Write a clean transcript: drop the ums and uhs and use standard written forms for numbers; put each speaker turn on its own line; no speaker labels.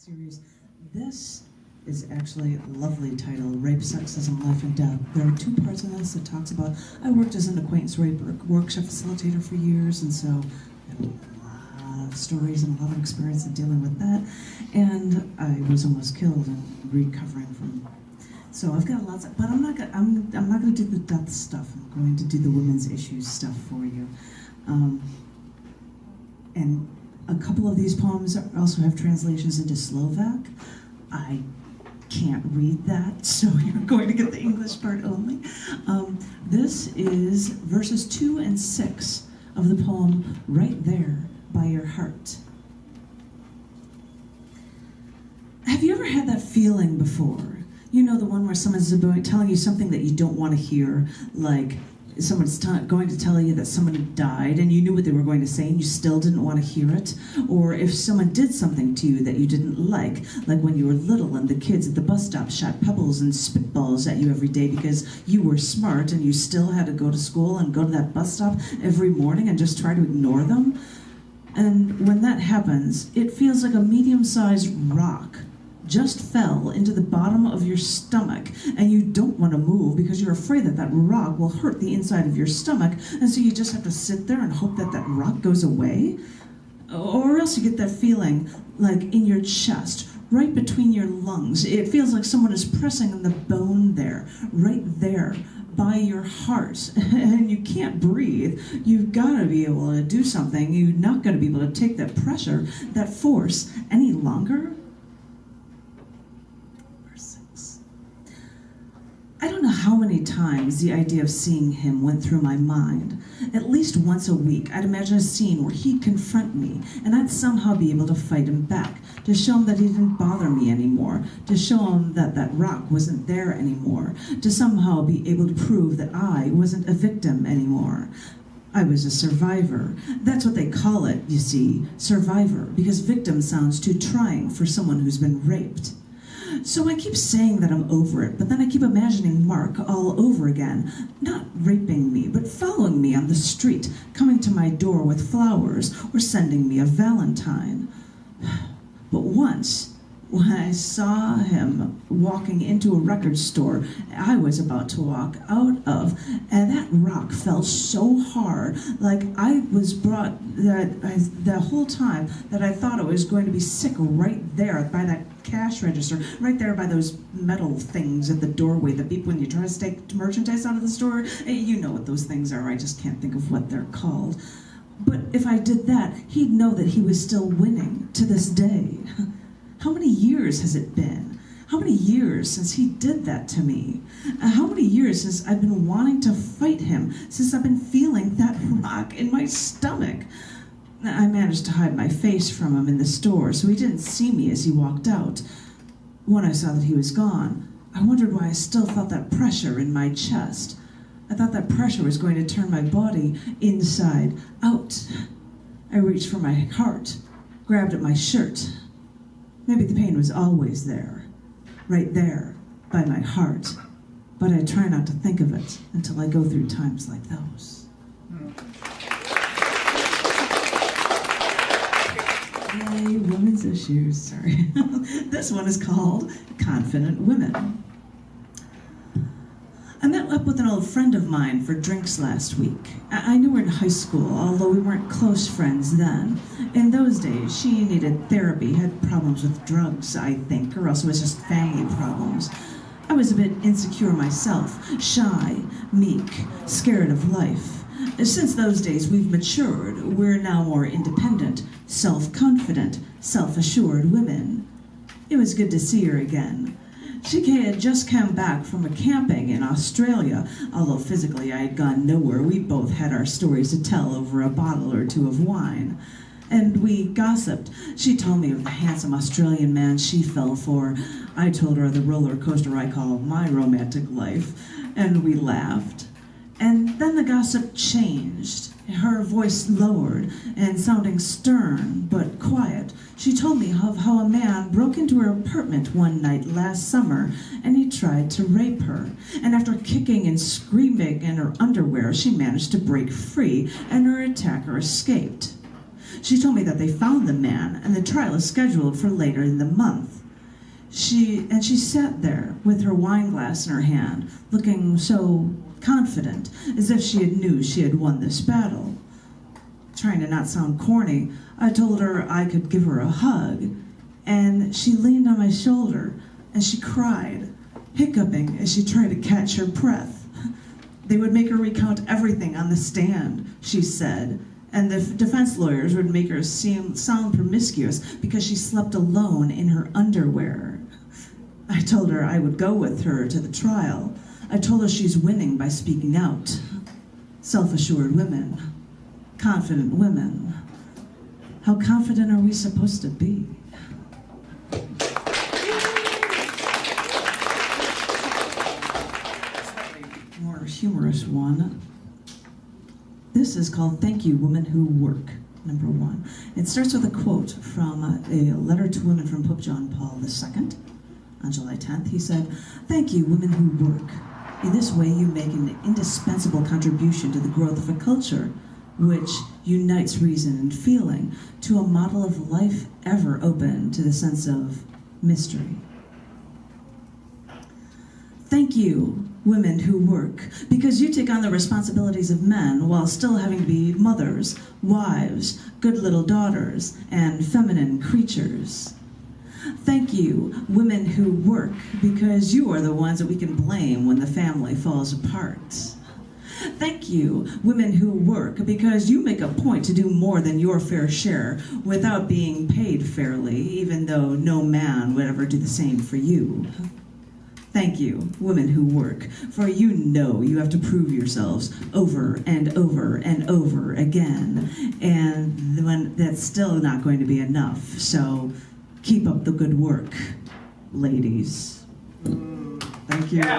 series. This is actually a lovely title, Rape, Sexism, Life and Death. There are two parts of this that talks about, I worked as an acquaintance rape workshop facilitator for years, and so I have a lot of stories and a lot of experience in dealing with that. And I was almost killed and recovering from. So I've got lots of, but I'm not going to do the death stuff. I'm going to do the women's issues stuff for you. And a couple of these poems also have translations into Slovak. I can't read that, so you're going to get the English part only. This is verses 2 and 6 of the poem Right There by Your Heart. Have you ever had that feeling before? You know, the one where someone's telling you something that you don't want to hear, like someone's going to tell you that someone had died and you knew what they were going to say and you still didn't want to hear it. Or if someone did something to you that you didn't like when you were little and the kids at the bus stop shot pebbles and spitballs at you every day because you were smart and you still had to go to school and go to that bus stop every morning and just try to ignore them. And when that happens, it feels like a medium-sized rock just fell into the bottom of your stomach, and you don't want to move because you're afraid that that rock will hurt the inside of your stomach, and so you just have to sit there and hope that that rock goes away. Or else you get that feeling like in your chest, right between your lungs. It feels like someone is pressing on the bone there, right there by your heart, and you can't breathe. You've got to be able to do something. You're not going to be able to take that pressure, that force any longer. I don't know how many times the idea of seeing him went through my mind. At least once a week, I'd imagine a scene where he'd confront me, and I'd somehow be able to fight him back, to show him that he didn't bother me anymore, to show him that that rock wasn't there anymore, to somehow be able to prove that I wasn't a victim anymore. I was a survivor. That's what they call it, you see, survivor, because victim sounds too trying for someone who's been raped. So I keep saying that I'm over it, but then I keep imagining Mark all over again, not raping me, but following me on the street, coming to my door with flowers, or sending me a valentine. But once, when I saw him walking into a record store I was about to walk out of, and that rock fell so hard, like I was brought the whole time that I thought I was going to be sick right there by that cash register, right there by those metal things at the doorway that beep when you try to take merchandise out of the store. You know what those things are, I just can't think of what they're called. But if I did that, he'd know that he was still winning to this day. How many years has it been? How many years since he did that to me? How many years since I've been wanting to fight him, since I've been feeling that rock in my stomach? I managed to hide my face from him in the store so he didn't see me as he walked out. When I saw that he was gone, I wondered why I still felt that pressure in my chest. I thought that pressure was going to turn my body inside out. I reached for my heart, grabbed at my shirt. Maybe the pain was always there, right there by my heart, but I try not to think of it until I go through times like those. Yay, women's issues, sorry. This one is called Confident Women. I met up with an old friend of mine for drinks last week. I knew her in high school, although we weren't close friends then. In those days, she needed therapy, had problems with drugs, I think, or else it was just family problems. I was a bit insecure myself, shy, meek, scared of life. Since those days, we've matured. We're now more independent, self-confident, self-assured women. It was good to see her again. She had just come back from a camping in Australia. Although physically I had gone nowhere, we both had our stories to tell over a bottle or two of wine. And we gossiped. She told me of the handsome Australian man she fell for. I told her of the roller coaster I call my romantic life. And we laughed. And then the gossip changed. Her voice lowered and sounding stern but quiet. She told me of how a man broke into her apartment one night last summer and he tried to rape her. And after kicking and screaming in her underwear, she managed to break free and her attacker escaped. She told me that they found the man, and the trial is scheduled for later in the month. She sat there with her wine glass in her hand, looking so confident, as if she knew she had won this battle. Trying to not sound corny, I told her I could give her a hug, and she leaned on my shoulder, and she cried, hiccuping as she tried to catch her breath. They would make her recount everything on the stand, she said, and the defense lawyers would make her sound promiscuous because she slept alone in her underwear. I told her I would go with her to the trial. I told her she's winning by speaking out. Self-assured women, confident women. How confident are we supposed to be? More humorous one. This is called Thank You, Women Who Work, number 1. It starts with a quote from a letter to women from Pope John Paul II. On July 10th, he said, "Thank you, women who work. In this way, you make an indispensable contribution to the growth of a culture which unites reason and feeling to a model of life ever open to the sense of mystery. Thank you, women who work, because you take on the responsibilities of men while still having to be mothers, wives, good little daughters, and feminine creatures. Thank you, women who work, because you are the ones that we can blame when the family falls apart. Thank you, women who work, because you make a point to do more than your fair share without being paid fairly, even though no man would ever do the same for you. Thank you, women who work, for you know you have to prove yourselves over and over and over again, and when that's still not going to be enough, so keep up the good work, ladies." Thank you. Yeah.